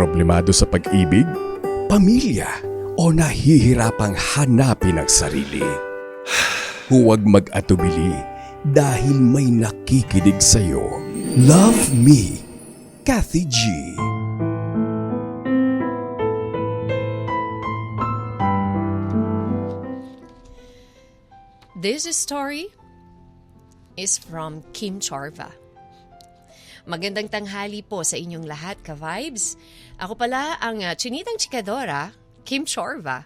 Problemado sa pag-ibig, pamilya, o nahihirapang hanapin ang sarili? Huwag mag-atubili dahil may nakikinig sa'yo. Love Me, Kathy G. This story is from Kim Chorva. Magandang tanghali po sa inyong lahat, ka-vibes. Ako pala ang chinitang chikadora, Kim Chorva.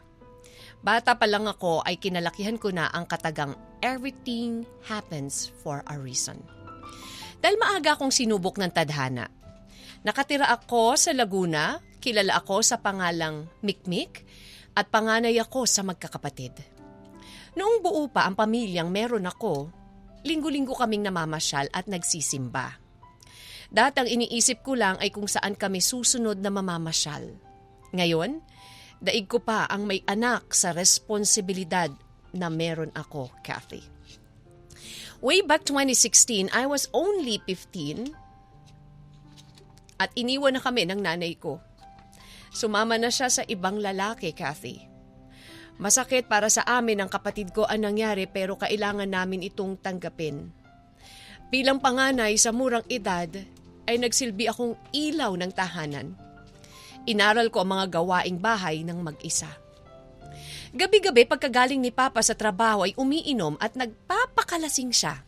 Bata pa lang ako ay kinalakihan ko na ang katagang everything happens for a reason. Dahil maaga akong sinubok ng tadhana. Nakatira ako sa Laguna, kilala ako sa pangalang Mikmik, at panganay ako sa magkakapatid. Noong buo pa ang pamilyang meron ako, linggo-linggo kaming namamasyal at nagsisimba. Dati ang iniisip ko lang ay kung saan kami susunod na mamamasyal. Ngayon, daig ko pa ang may anak sa responsibilidad na meron ako, Kathy. Way back 2016, I was only 15 at iniwan na kami ng nanay ko. Sumama na siya sa ibang lalaki, Kathy. Masakit para sa amin ang kapatid ko ang nangyari pero kailangan namin itong tanggapin. Bilang panganay sa murang edad, ay nagsilbi akong ilaw ng tahanan. Inaral ko ang mga gawaing bahay ng mag-isa. Gabi-gabi pagkagaling ni Papa sa trabaho ay umiinom at nagpapakalasing siya.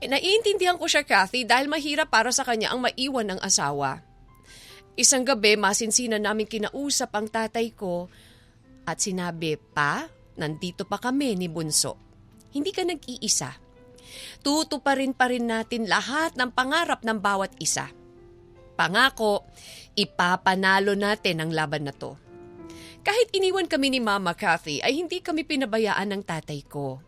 Naiintindihan ko siya, Kathy, dahil mahirap para sa kanya ang maiwan ng asawa. Isang gabi, masinsinan namin kinausap ang tatay ko at sinabi, "Pa, nandito pa kami ni Bunso. Hindi ka nag-iisa. Tutuparin pa rin natin lahat ng pangarap ng bawat isa. Pangako, ipapanalo natin ang laban na to." Kahit iniwan kami ni Mama, Kathy, ay hindi kami pinabayaan ng tatay ko.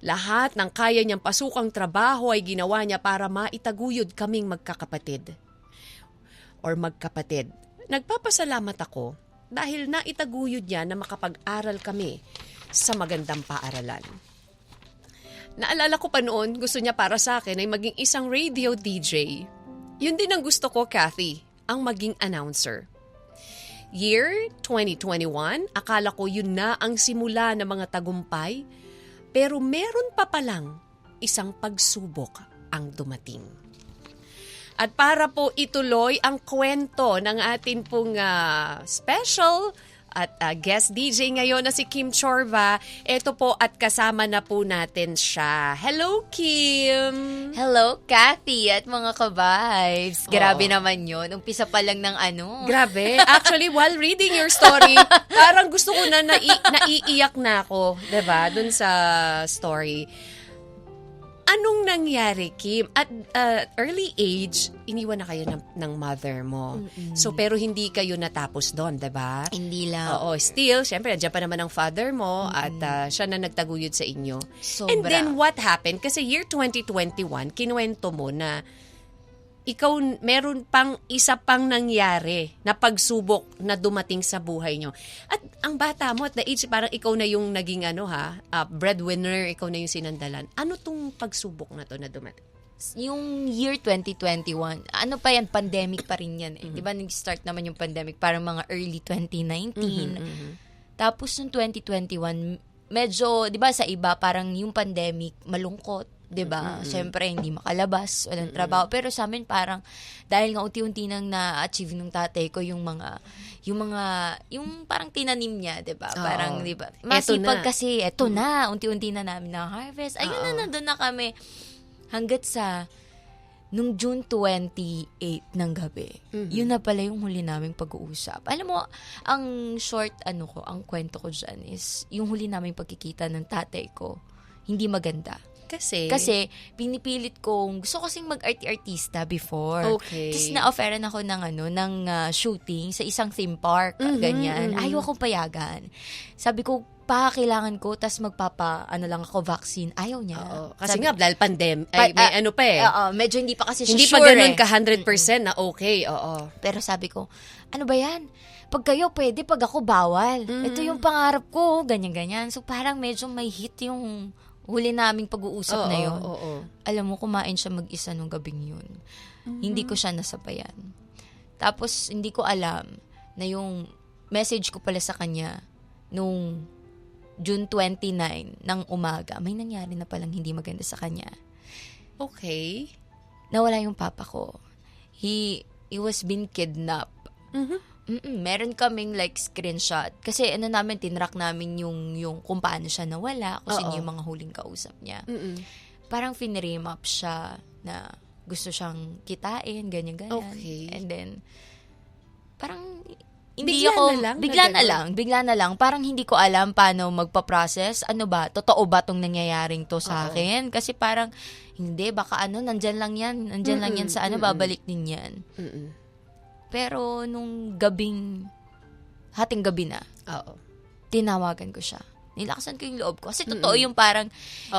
Lahat ng kaya niyang pasukang trabaho ay ginawa niya para maitaguyod kaming magkakapatid. Or magkapatid. Nagpapasalamat ako dahil naitaguyod niya na makapag-aral kami sa magandang paaralan. Naalala ko pa noon, gusto niya para sa akin ay maging isang radio DJ. Yun din ang gusto ko, Kathy, ang maging announcer. Year 2021, akala ko yun na ang simula ng mga tagumpay, pero meron pa palang isang pagsubok ang dumating. At para po ituloy ang kwento ng atin pong special at guest DJ ngayon na si Kim Chorva, eto po at kasama na po natin siya. Hello, Kim! Hello, Kathy at mga ka-vibes. Grabe naman yun. Umpisa pa lang ng ano. Grabe. Actually, while reading your story, parang gusto ko na naiiyak na ako, diba? Dun sa story. Anong nangyari, Kim? At early age, iniwan na kayo ng mother mo. Mm-mm. So, pero hindi kayo natapos doon, diba? Hindi lang. Oo, still, syempre, nandiyan pa naman ang father mo at siya na nagtaguyod sa inyo. Sobra. And then, what happened? Kasi year 2021, kinuwento mo na ikaw, meron pang isa pang nangyari na pagsubok na dumating sa buhay nyo. At ang bata mo at the age, parang ikaw na yung naging breadwinner, ikaw na yung sinandalan. Ano tong pagsubok na to na dumating? Yung year 2021, ano pa yan, pandemic pa rin yan. Di ba, nag-start naman yung pandemic, parang mga early 2019. Tapos yung 2021, medyo, di ba, sa iba, parang yung pandemic, malungkot. 'Di ba? Siyempre hindi makalabas, walang trabaho. Pero sa amin parang dahil nga unti-unti nang na-achieve ng tatay ko yung parang tinanim niya, 'di ba? Parang 'di ba? Masipag kasi eto na, unti-unti na namin na harvest. Ayun na, nandun na kami hanggat sa nung June 28 ng gabi. Yun na pala yung huli naming pag-uusap. Alam mo, ang ang kwento ko diyan is yung huli naming pagkikita ng tatay ko, hindi maganda. Kasi pinipilit kong, gusto kasing mag-artista before. Okay. Tapos na-offeran ako ng shooting sa isang theme park, ganyan. Ayaw akong payagan. Sabi ko, kailangan ko, tas lang ako, vaccine. Ayaw niya. Kasi nga, dahil medyo hindi pa kasi hindi sure. Hindi pa ganun ka 100% na okay. Oo. Pero sabi ko, ano ba yan? Pag kayo pwede, pag ako bawal. Ito yung pangarap ko, ganyan-ganyan. So parang medyo may hit yung huli naming pag-uusap na yun. Oo. Alam mo, kumain siya mag-isa nung gabing yun. Hindi ko siya nasabayan. Tapos, hindi ko alam na yung message ko pala sa kanya nung June 29 ng umaga, may nangyari na palang hindi maganda sa kanya. Okay. Nawala yung papa ko. He was been kidnapped. Meron kaming like screenshot. Kasi namin, tinrack namin yung kung paano siya nawala, kung sino yung mga huling kausap niya. Parang finrame up siya na gusto siyang kitain, ganyan-ganyan. Okay. And then, parang bigla na lang. Parang hindi ko alam paano magpa-process. Ano ba? Totoo ba tong nangyayaring to sa akin? Kasi parang, hindi, baka nandyan lang yan sa babalik din yan. Pero nung hating gabi na, tinawagan ko siya. Nilakasan ko yung loob ko. Kasi totoo yung parang,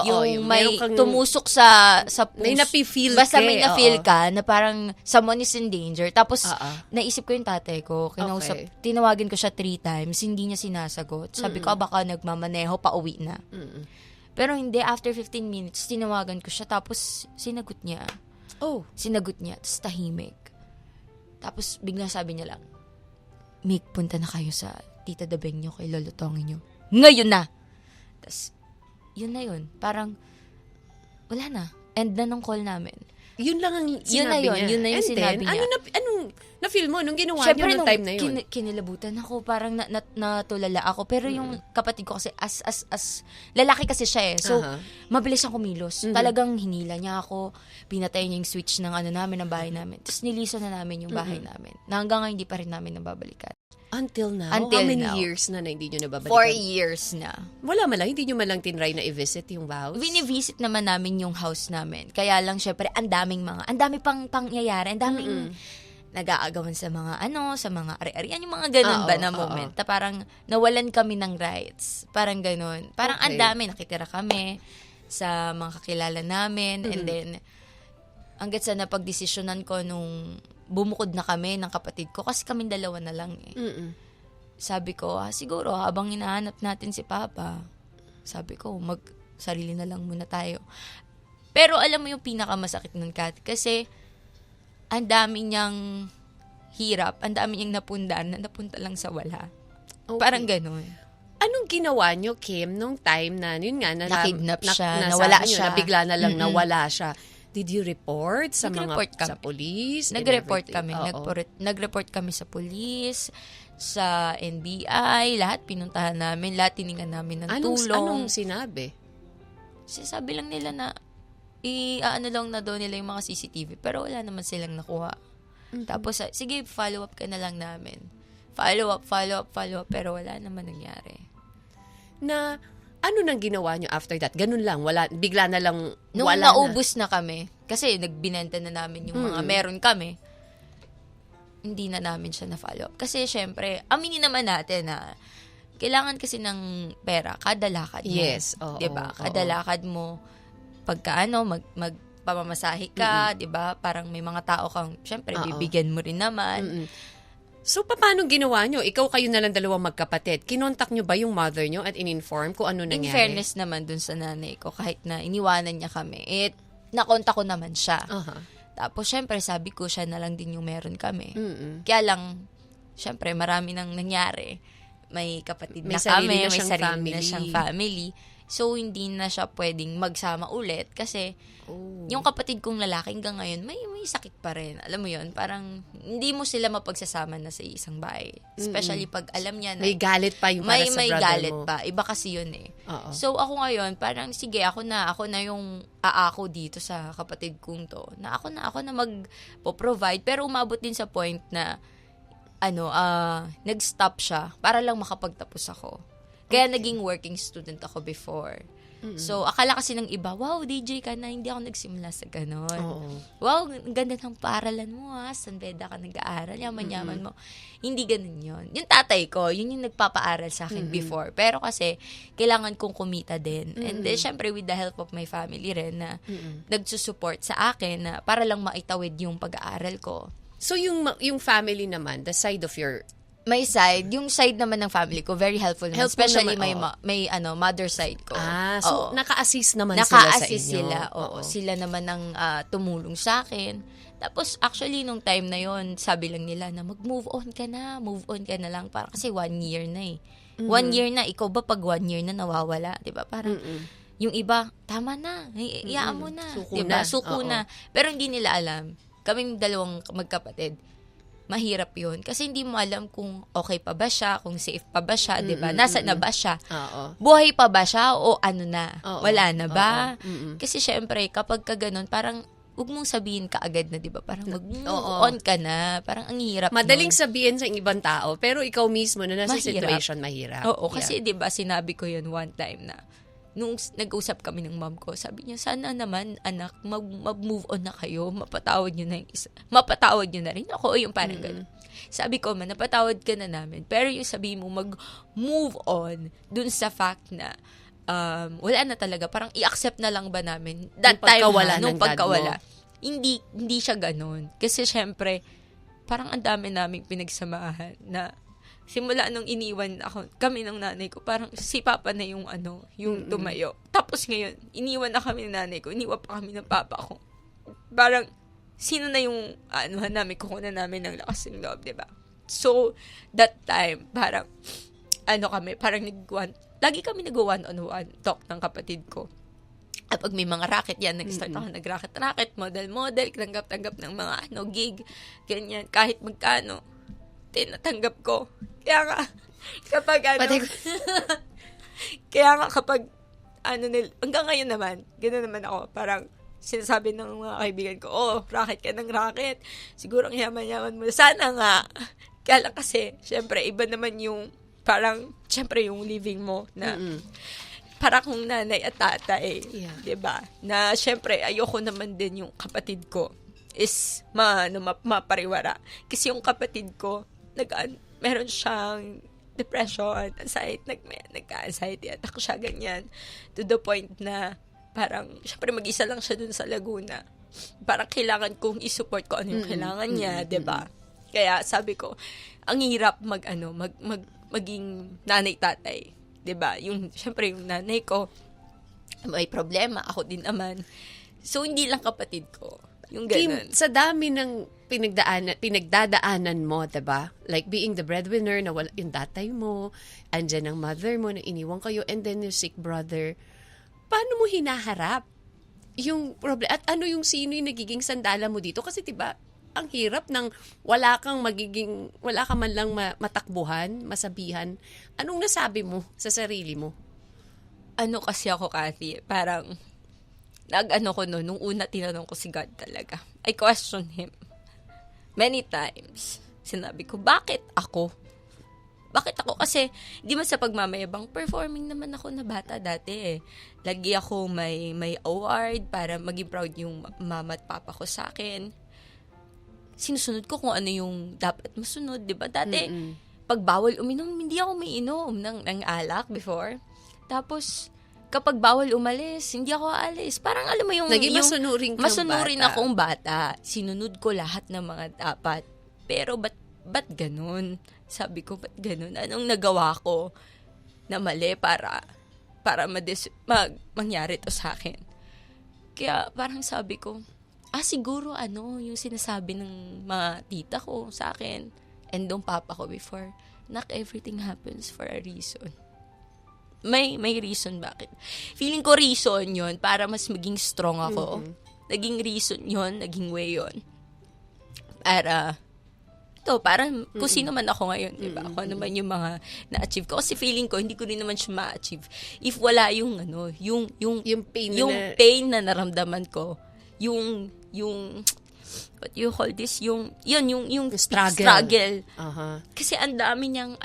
yung may tumusok sa puso. May napi-feel basta ka. may na-feel ka na parang someone is in danger. Tapos, naisip ko yung tatay ko. Kinausap, tinawagan ko siya 3 times. Hindi niya sinasagot. Sabi ko, baka nagmamaneho, pauwi na. Pero hindi, after 15 minutes, tinawagan ko siya. Tapos, sinagot niya. Sinagot niya. Tapos, tahimik. Tapos, bigla sabi niya lang, Mick, punta na kayo sa tita Dabeng niyo, kay Lolo Tongi niyo. Ngayon na! Tapos, yun na yun. Parang, wala na. End na nung call namin. Yun lang ang sinabi niya. Yun na yung sinabi niya. Anong na-feel mo nung ginawa Siyempre, niyo nung time na yun? Kinilabutan ako. Parang natulala ako. Pero yung kapatid ko kasi, as lalaki kasi siya eh. So, mabilis ang kumilos. Talagang hinila niya ako. Pinatay niya yung switch ng ng bahay namin. Tapos niliso na namin yung bahay namin. Na hanggang ngayon, hindi pa rin namin nababalikan. Until now? Until How many now. years na hindi nyo nababalikan? 4 years na. Wala man lang, hindi nyo man lang tinry na i-visit yung house? Vini-visit naman namin yung house namin. Kaya lang, syempre, ang dami pang pangyayari, ang daming nag-aagawan sa mga sa mga ari-arian, yung mga ganun ba na moment. Na parang nawalan kami ng rights. Parang ganun. Parang ang dami, nakitira kami sa mga kakilala namin. And then, hanggat sa napagdesisyonan ko nung bumukod na kami ng kapatid ko, kasi kaming dalawa na lang eh. Sabi ko, siguro habang hinahanap natin si Papa, sabi ko, sarili na lang muna tayo. Pero alam mo yung pinakamasakit nun, Kat, kasi ang dami niyang hirap, ang dami niyang napundaan na napunta lang sa wala. Okay. Parang ganun. Anong ginawa niyo, Kim, nung time na, yun nga, na-kidnap siya, nawala siya, na bigla na lang nawala siya? Did you report sa sa police? Nag-report kami. Nag-report kami sa police, sa NBI, lahat pinuntahan namin, lahat tiningan namin ng tulong. Anong sinabi? Sabi lang nila na lang na daw nila yung mga CCTV, pero wala naman silang nakuha. Tapos, sige, follow up ka na lang namin. Follow up, pero wala naman nangyari. Ano nang ginawa nyo after that? Ganun lang, bigla na lang Nung wala naubos na kami, kasi nagbinenta na namin yung mga meron kami, hindi na namin siya na-follow up. Kasi syempre, aminin naman natin na kailangan kasi ng pera kada lakad mo. Yes. Diba? Kada lakad mo, pagka magpamamasahe ka, diba? Parang may mga tao kang, syempre, bibigyan mo rin naman. So, paano ginawa nyo? Ikaw kayo na lang dalawang magkapatid. Kinontak nyo ba yung mother nyo at in-inform kung ano nangyari? In fairness naman dun sa nanay ko, kahit na iniwanan niya kami, nakontak ko naman siya. Tapos, syempre, sabi ko, siya na lang din yung meron kami. Kaya lang, syempre, marami nang nangyari. May kapatid na kami, may sarili na siyang family. So, hindi na siya pwedeng magsama ulit kasi yung kapatid kong lalaki hanggang ngayon, may sakit pa rin. Alam mo yun, parang hindi mo sila mapagsasama na sa isang bahay. Especially pag alam niya na may galit pa yung para sa may brother galit mo. pa. Iba kasi yun eh. So, ako ngayon, parang sige, ako na yung aako dito sa kapatid kong to. Na ako na magpo-provide. Pero umabot din sa point na nag-stop siya para lang makapagtapos ako. Kaya naging working student ako before. So, akala kasi ng iba, wow, DJ ka na, hindi ako nagsimula sa ganon. Wow, ang ganda ng paaralan mo San Beda ka nag-aaral, yaman-yaman mo. Hindi ganon yun. Yung tatay ko, yun yung nagpapaaral sa akin before. Pero kasi, kailangan kong kumita din. And syempre, with the help of my family rin na nagsusupport sa akin na para lang maitawid yung pag-aaral ko. So, yung family naman, the side of your may side, yung side naman ng family ko, very helpful naman. Especially naman, may mother side ko. So naka-assist naman sila sa inyo. Naka-assist sila, oo. Sila naman ang tumulong sa akin. Tapos, actually, nung time na yon sabi lang nila na move on ka na lang. Parang kasi 1 year na eh. 1 year na, ikaw ba pag 1 year na nawawala? Diba? Parang, yung iba, tama na, iyaan mo na. Suko diba? na. Suko Oo. na. Pero hindi nila alam. Kaming dalawang magkapatid, mahirap yun. Kasi hindi mo alam kung okay pa ba siya, kung safe pa ba siya, diba? Nasa na ba siya? Oo. Buhay pa ba siya o ano na? Oo. Wala na ba? Oo. Kasi syempre, kapag ka ganun, parang huwag mong sabihin kaagad na, di ba? Parang mag-move Oo. on ka na. Parang ang hirap Madaling nun. sabihin sa ibang tao, pero ikaw mismo na nasa Mahirap. situation, mahirap. Oo, kasi di ba sinabi ko yun one time na nung nag-usap kami ng mom ko, sabi niya, sana naman, anak, mag-move on na kayo. Mapatawad niyo na yung isa. Mapatawad niyo na rin ako. Yung parang ganun. Sabi ko, napatawad ka na namin. Pero yung sabi mo, mag-move on dun sa fact na wala na talaga. Parang i-accept na lang ba namin? That Nung pagkawala nung ng dad pagkawala. mo. Hindi siya ganun. Kasi syempre, parang ang dami naming pinagsamahan na simula nung iniwan kami ng nanay ko, parang si Papa na yung yung tumayo. Tapos ngayon, iniwan na kami ng nanay ko, iniwan pa kami ng Papa ko. Parang, sino na yung namin, kukunan namin ng lakas ng loob, diba? So, that time, parang, parang lagi kami nag-one-on-one talk ng kapatid ko. At pag may mga racket yan, nag-start ako nag-racket, model, tanggap-tanggap ng mga gig, ganyan, kahit magkano, tinatanggap ko. Kaya nga, kapag kaya nga kapag, hanggang ngayon naman, gano'n naman ako, parang, sinasabi ng mga kaibigan ko, racket ka ng racket, siguro ang yaman-yaman mo, sana nga. Kaya lang kasi, syempre, iba naman yung, parang, syempre, yung living mo, na, para kung nanay at tatay, Yeah. diba? Na, syempre, ayoko naman din yung kapatid ko is, mapariwara. Kasi yung kapatid ko, meron siyang depression, anxiety, nagka-anxiety attack siya, ganyan. To the point na, parang, syempre mag-isa lang siya dun sa Laguna. Parang kailangan kong i-support ko ano yung kailangan niya, diba? Kaya sabi ko, ang hirap maging nanay-tatay. Diba? Syempre yung nanay ko, may problema, ako din naman. So, hindi lang kapatid ko. Yung ganun. Kim, sa dami ng pinagdadaanan mo, diba? Like being the breadwinner, na wala yung tatay mo, andyan ang mother mo, na iniwan kayo, and then your sick brother. Paano mo hinaharap yung problem? At sino yung nagiging sandala mo dito? Kasi diba, ang hirap ng wala ka man lang matakbuhan, masabihan. Anong nasabi mo sa sarili mo? Kasi ako, Kathy, parang, ko nung una tinanong ko si God talaga. I question Him many times. Sinabi ko, bakit ako? Bakit ako? Kasi, di man sa pagmamayabang, performing naman ako na bata dati eh. Lagi ako may award para maging proud yung mama at papa ko sa akin. Sinusunod ko kung ano yung dapat masunod, di ba? Dati, pag bawal uminom, hindi ako may inom ng alak before. Tapos, kapag bawal umalis, hindi ako aalis. Parang alam mo yung... Naging masunurin kang masunurin bata. akong bata. Sinunod ko lahat ng mga dapat. Pero ba't ganun? Sabi ko, ba't ganun? Anong nagawa ko na mali para mangyari to sa akin? Kaya parang sabi ko, siguro yung sinasabi ng mga tita ko sa akin and ng papa ko before, not everything happens for a reason. May reason bakit. Feeling ko reason yon para mas maging strong ako. Naging reason yon, naging way yon. Para kung sino man ako ngayon, diba? Kung ano man yung mga na-achieve ko. Kasi feeling ko, hindi ko rin naman siya ma-achieve. If wala yung pain na naramdaman ko, yung what you call this, yung struggle. Uh-huh. Kasi ang dami niyang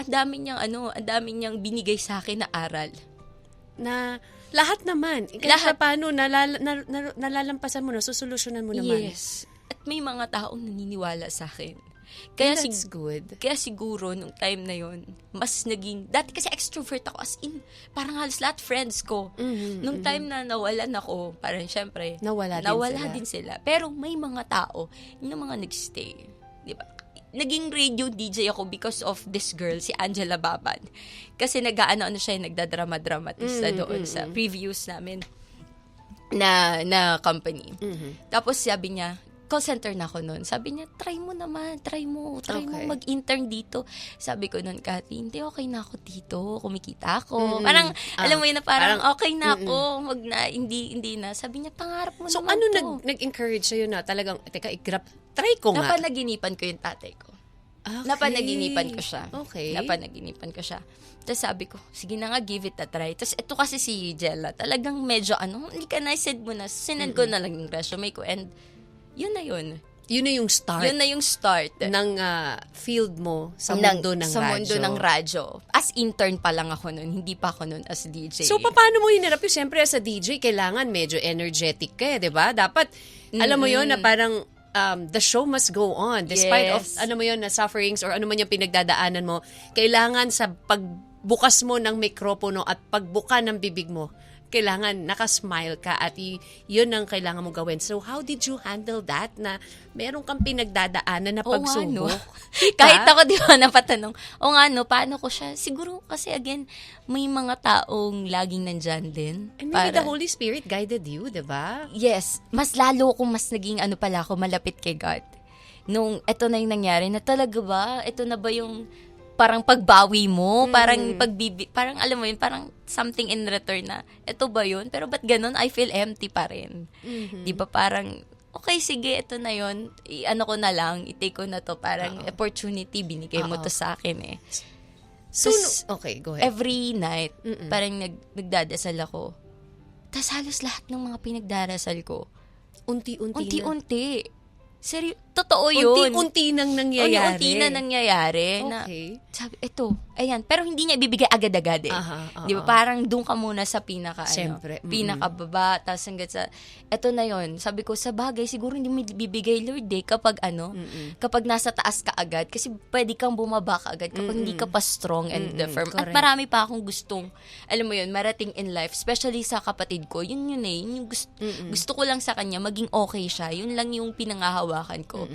binigay sa akin na aral. Na lahat naman. Kahit paano, nalalampasan mo na, susolusyonan mo naman. Yes. At may mga taong naniniwala sa akin. Kaya that's good. Kaya siguro, nung time na yon mas naging, dati kasi extrovert ako, as in, parang halos lahat friends ko. Nung time na nawalan ako, parang syempre, nawala din sila. Pero may mga tao, yung mga nagstay. Diba? Naging radio DJ ako because of this girl, si Angela Baban. Kasi nagdadrama-dramatista doon sa previews namin na company. Tapos sabi niya, call center na ako noon. Sabi niya, try mo Okay. mag-intern dito. Sabi ko noon, Kathy, hindi, okay na ako dito, kumikita ako. Parang, alam mo yun na parang okay na ako, hindi na. Sabi niya, pangarap mo So, naman to. nag-encourage sa'yo na talagang, teka, try ko nga. Napanaginipan ko yung tatay ko. Okay. Napanaginipan ko siya. Okay. Napanagginipan ko siya. Tapos sabi ko, sige na nga, give it a try. Tapos ito kasi si Jella, talagang medyo hindi ka na, send mo na. Sinend ko na lang yung resume ko and yun na yun. Yun na yung start Yun na yung start. ng field mo sa mundo ng sa radyo. mundo ng radyo. As intern pa lang ako noon, hindi pa ako noon as DJ. So, paano mo hinarap yun? Siyempre, as a DJ, kailangan medyo energetic ka, di ba? Dapat, alam mo yun, na parang the show must go on. Despite of, Yes. ano mo yun, na sufferings or ano man yung pinagdadaanan mo, kailangan sa pagbukas mo ng mikropono at pagbuka ng bibig mo, kailangan nakasmile ka at yun ang kailangan mo gawin. So, how did you handle that na meron kang pinagdadaanan na pagsubok? Kahit ako, di ba, napatanong, paano ko siya? Siguro kasi, again, may mga taong laging nandyan din. And maybe the Holy Spirit guided you, di ba? Yes, mas lalo kung mas naging pala ako, malapit kay God. Nung eto na yung nangyari, na talaga ba? Eto na ba yung parang pagbawi mo? Parang parang alam mo yun, parang something in return na, eto ba yun? Pero ba't ganun? I feel empty pa rin. Di ba parang, okay, sige, ito na yun. Ko na lang, i-take ko na to. Parang opportunity, binigay mo to sa akin eh. So, Tas, okay, go ahead. every night, parang nagdadasal ako. Tapos halos lahat ng mga pinagdarasal ko, unti-unti. Totoo yun. Unti-unti nang nangyayari. Unti na nangyayari. Okay. Sabi, ayan. Pero hindi niya ibibigay agad-agad eh. Di ba? Parang doon ka muna sa Siyempre. pinakababa. Tapos hanggang sa, eto na yun. Sabi ko, sa bagay, siguro hindi mo bibigay Lord eh, kapag kapag nasa taas ka agad. Kasi pwede kang bumaba ka agad kapag hindi ka pa strong and firm. At Correct. marami pa akong gustong, alam mo yun, marating in life. Especially sa kapatid ko. Yun eh. Yun yung gusto ko lang sa kanya, maging okay siya. Yun lang yung pinangahawakan ko.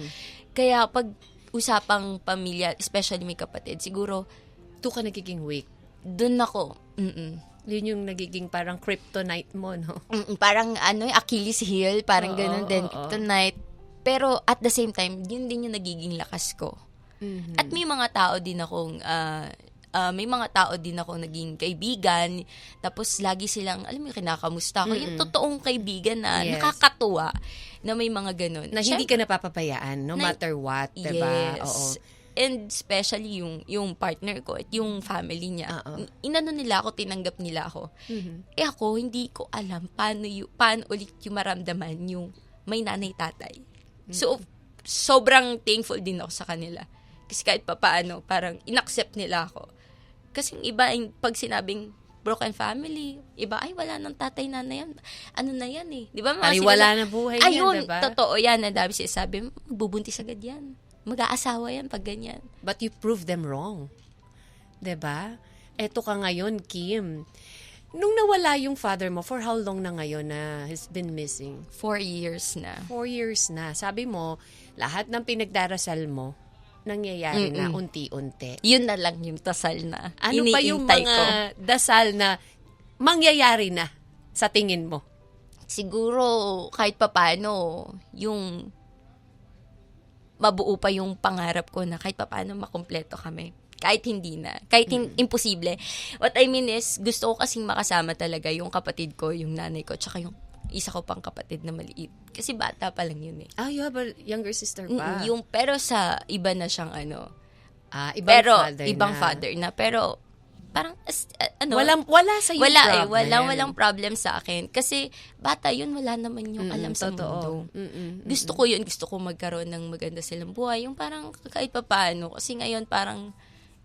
Kaya pag usapang pamilya, especially may kapatid, siguro, Doon ka nagiging weak. dun ako. Yun yung nagiging parang kryptonite mo, no? Parang Achilles heel, parang ganun din, oo. tonight. Pero at the same time, yun din yung nagiging lakas ko. At may mga tao din akong naging kaibigan, tapos lagi silang, alam mo, kinakamusta ko. Yung totoong kaibigan na Yes. nakakatuwa na may mga ganun. Na hindi ka napapabayaan, no matter what, diba? Yes. Oo. And especially yung partner ko at yung family niya. Inano nila ako, tinanggap nila ako. Eh ako, hindi ko alam paano ulit yung maramdaman yung may nanay-tatay. So, sobrang thankful din ako sa kanila. Kasi kahit paano, parang inaccept nila ako. Kasi iba, pag sinabing broken family, iba, ay, wala nang tatay, nanay yan. Ano na yan eh. Di ba? Ay, wala na buhay yan, ayun, diba? totoo yan. Ang dami sinasabi, magbubuntis agad yan. Mag-aasawa yan pag ganyan. But you proved them wrong. 'Di ba? Eto ka ngayon, Kim. Nung nawala yung father mo, for how long na ngayon na he's been missing? 4 years na. 4 years na. Sabi mo, lahat ng pinagdarasal mo, nangyayari na unti-unti. Yun na lang yung dasal na Ano pa yung iniintay mga ko. dasal na mangyayari na sa tingin mo? Siguro, kahit papano, yung mabuo pa yung pangarap ko na kahit papaano makumpleto kami. Kahit hindi na. Kahit imposible. What I mean is, gusto ko kasing makasama talaga yung kapatid ko, yung nanay ko, tsaka yung isa ko pang kapatid na maliit. Kasi bata pa lang yun eh. You have a younger sister pa. Pero sa iba na siyang Ibang father na. Pero, parang, wala sa yung problem. Walang problem sa akin. Kasi, bata yun, wala naman yung alam sa mundo. Gusto ko yun, gusto ko magkaroon ng maganda silang buhay. Yung parang, kahit pa paano. Kasi ngayon, parang,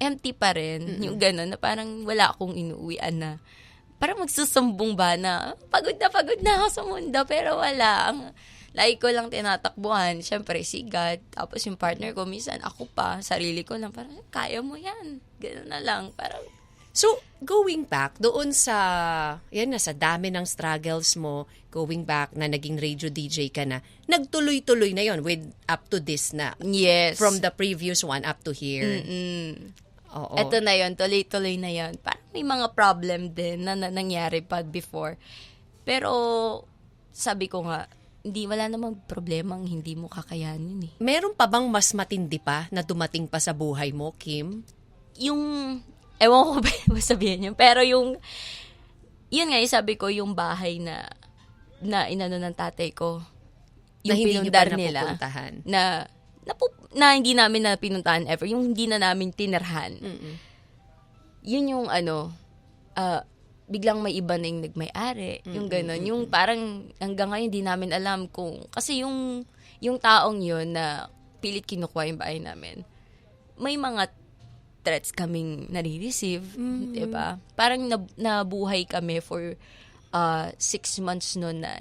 empty pa rin. Yung gano'n, na parang wala akong inuuwian na, parang magsusumbong ba na, pagod na ako sa mundo, pero wala. Lagi ko lang tinatakbuhan, syempre si God, tapos yung partner ko, minsan ako pa, sarili ko lang, parang, kaya mo yan. Gano'n na lang, parang, So, going back, doon sa dami ng struggles mo, going back na naging radio DJ ka na, nagtuloy-tuloy na yon with up to this na. yes. From the previous one up to here. Oo. Eto na yon, tuloy-tuloy na yon. Parang may mga problem din na nangyari pa before. Pero, sabi ko nga, wala namang problemang hindi mo kakayanin eh. Meron pa bang mas matindi pa na dumating pa sa buhay mo, Kim? Yung, ewan ko ba yung sabihin yun, pero yun nga, sabi ko, yung bahay na inano ng tatay ko, Na yung hindi nyo pinundar pa nila, napupuntahan? na hindi namin na pinuntahan ever, yung hindi na namin tinirhan. Yun yung biglang may iba na yung nagmay-ari, yung gano'n. Yung parang hanggang ngayon di namin alam kung, kasi yung taong yun na pilit kinukuha yung bahay namin, may mga threats kaming nare-receive, diba? Parang nabuhay kami for 6 months noon na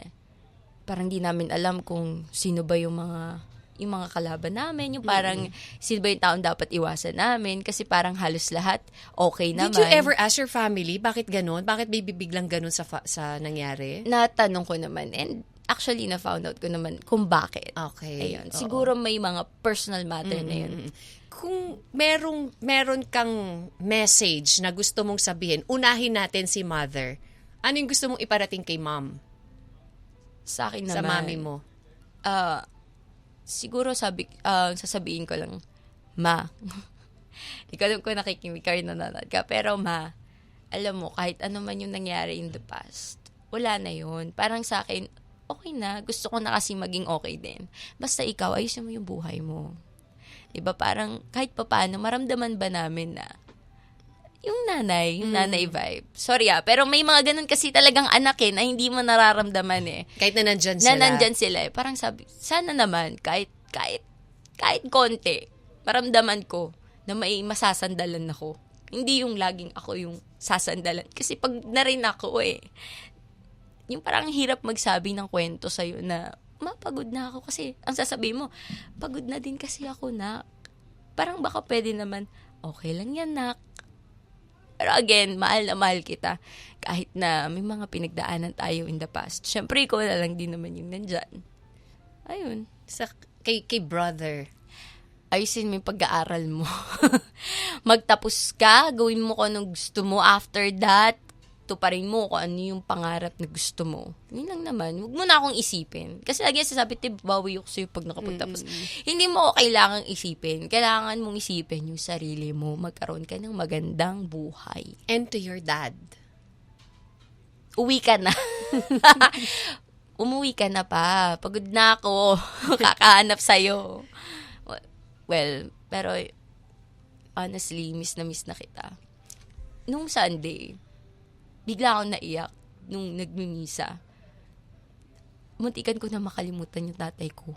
parang di namin alam kung sino ba yung mga kalaban namin, yung parang sino ba yung taong dapat iwasan namin kasi parang halos lahat okay naman. Did you ever ask your family, bakit ganun? Bakit may bibiglang ganun sa nangyari? Natanong ko naman and actually na-found out ko naman kung bakit. Okay. Ayun. Siguro may mga personal matter na yun. Kung meron kang message na gusto mong sabihin, unahin natin si mother. Ano yung gusto mong iparating kay mom? Sa akin naman. Sa mami mo? Siguro sasabihin ko lang, Ma, di ko alam kung nakikinig ka rin nanonood ka, pero Ma, alam mo, kahit ano man yung nangyari in the past, wala na yun. Parang sa akin, okay na. Gusto ko na kasi maging okay din. Basta ikaw, ayusin mo yung buhay mo. Diba? Parang kahit papaano, maramdaman ba namin na yung nanay vibe. Sorry pero may mga ganun kasi talagang anak na hindi mo nararamdaman Kahit na nandyan sila. Na nandyan sila Parang sabi, sana naman, kahit konti, maramdaman ko na may masasandalan ako. Hindi yung laging ako yung sasandalan. Kasi pag na rin ako yung parang hirap magsabi ng kwento sa'yo na, mapagod na ako kasi, ang sasabihin mo, pagod na din kasi ako na. Parang baka pwede naman, okay lang yan nak. Pero again, mahal na mahal kita. Kahit na may mga pinagdaanan tayo in the past. Siyempre, ikaw na lang din naman yung nandyan. Ayun. Kay brother. Ayusin mo yung pag-aaral mo. Magtapos ka, gawin mo kung anong gusto mo. After that, tuparin mo kung ano yung pangarap na gusto mo. Yun lang naman. Huwag mo na akong isipin. Kasi lagi sasabi, bawi ako sa'yo pag nakapagtapos. Hindi mo kailangang isipin. Kailangan mong isipin yung sarili mo. Magkaroon ka ng magandang buhay. And to your dad. Uwi ka na. Umuwi ka na pa. Pagod na ako. Kakahanap sa'yo. Well, pero honestly, miss na kita. Nung Sunday, bigla akong naiyak nung nagmimisa. Muntikan ko na makalimutan yung tatay ko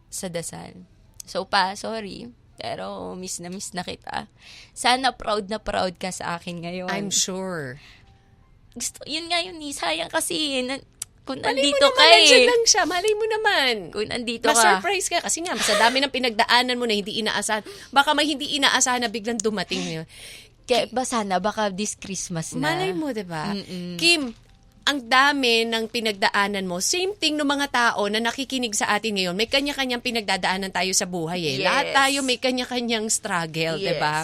sa dasal. So sorry. Pero miss na kita. Sana proud na proud ka sa akin ngayon. I'm sure. Yun nga yun, sayang kasi. Kung Malay nandito mo ka naman, nandyan lang siya. Malay mo naman. Kung nandito ka. Ma-surprise ka. Kasi nga, sa dami ng pinagdaanan mo na hindi inaasahan. Baka may hindi inaasahan na biglang dumating yun. Kaya ba sana, baka this Christmas na. Malay mo, diba? Kim, ang dami ng pinagdaanan mo. Same thing ng mga tao na nakikinig sa atin ngayon. May kanya-kanyang pinagdadaanan tayo sa buhay Yes. Lahat tayo may kanya-kanyang struggle, Yes. diba?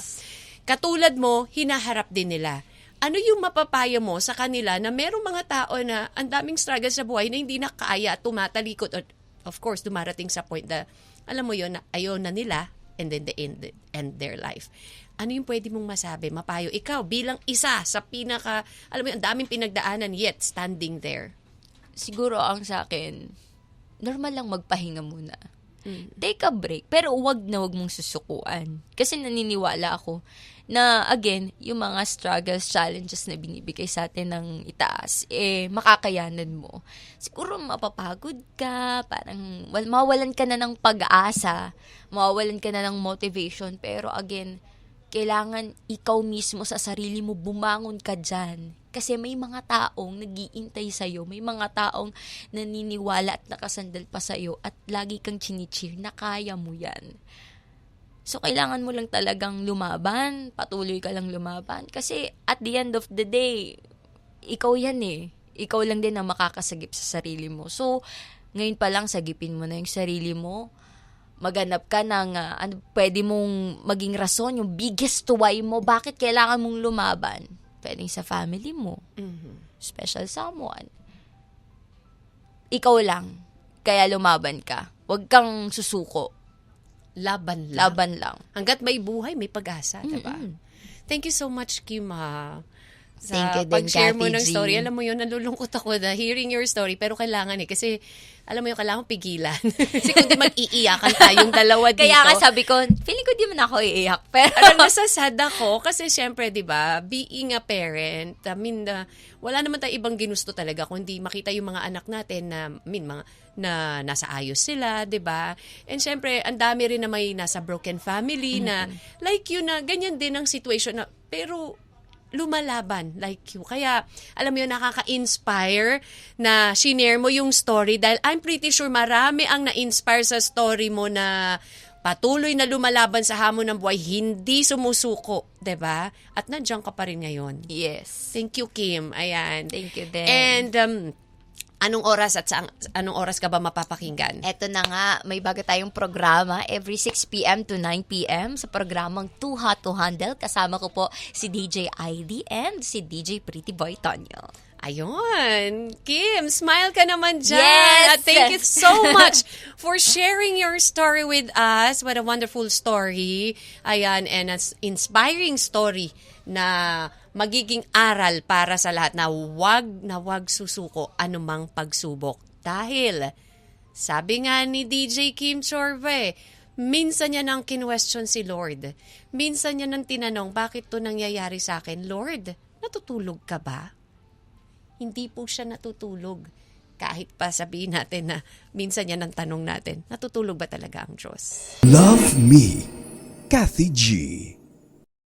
Katulad mo, hinaharap din nila. Ano yung mapapayo mo sa kanila na merong mga tao na ang daming struggle sa buhay na hindi na kaya at tumatalikod? Of course, dumarating sa point na, alam mo yun, na ayaw na nila and then they end their life. Ano yung pwede mong masabi, mapayo? Ikaw, bilang isa sa alam mo yun, ang daming pinagdaanan yet standing there. Siguro ang sa akin, normal lang magpahinga muna. Take a break. Pero wag mong susukuan. Kasi naniniwala ako na, again, yung mga struggles, challenges na binibigay sa atin ng itaas, makakayanan mo. Siguro mapapagod ka, parang mawawalan ka na ng pag-asa, mawawalan ka na ng motivation, pero again, kailangan ikaw mismo sa sarili mo bumangon ka dyan. Kasi may mga taong nag-iintay sa'yo, may mga taong naniniwala at nakasandal pa sa'yo at lagi kang chinicheer na kaya mo yan. So, kailangan mo lang talagang lumaban, patuloy ka lang lumaban. Kasi at the end of the day, ikaw yan Ikaw lang din ang makakasagip sa sarili mo. So, ngayon pa lang sagipin mo na yung sarili mo. Maghanap ka ng pwede mong maging rason, yung biggest why mo, bakit kailangan mong lumaban. Pwedeng sa family mo, special someone. Ikaw lang. kaya lumaban ka. Huwag kang susuko. Laban lang. Laban lang. Hanggat may buhay, may pag-asa, diba? Thank you so much, Kim, sa Thank you din, pag-share mo Cathy ng G. story. Alam mo yun, nalulungkot ako na hearing your story, pero kailangan kasi, alam mo yun, kailangan pigilan. Kasi kung di mag-iiyakan tayong dalawa dito. Kaya nga sabi ko, feeling ko di man ako iiyak. Pero, Nasasad ako kasi syempre, di ba, being a parent, wala naman tayong ibang ginusto talaga kundi makita yung mga anak natin na nasa ayos sila, di ba? And syempre, ang dami rin na may nasa broken family na like you na ganyan din ang situation na, pero lumalaban like you. Kaya, alam mo yun, nakaka-inspire na shinare mo yung story dahil I'm pretty sure marami ang na-inspire sa story mo na patuloy na lumalaban sa hamon ng buhay, hindi sumusuko, 'di ba? At nandiyan ka pa rin ngayon. yes. Thank you, Kim. Ayan. Thank you din. And anong oras ka ba mapapakinggan? Eto na nga, may bago tayong programa every 6 p.m. to 9 p.m. sa programang Too Hot to Handle. Kasama ko po si DJ ID and si DJ Pretty Boy Tonyo. Ayun. Kim, smile ka naman dyan. Yes! At thank you so much for sharing your story with us. What a wonderful story. Ayan, and an inspiring story na magiging aral para sa lahat na wag susuko anumang pagsubok. Dahil, sabi nga ni DJ Kim Chorve, minsan niya nang kinwestiyon si Lord. Minsan niya nang tinanong, bakit to nangyayari sa akin? Lord, natutulog ka ba? Hindi po siya natutulog. Kahit pa sabihin natin na minsan yan ang tanong natin, natutulog ba talaga ang Diyos? Love Me, Cathy G.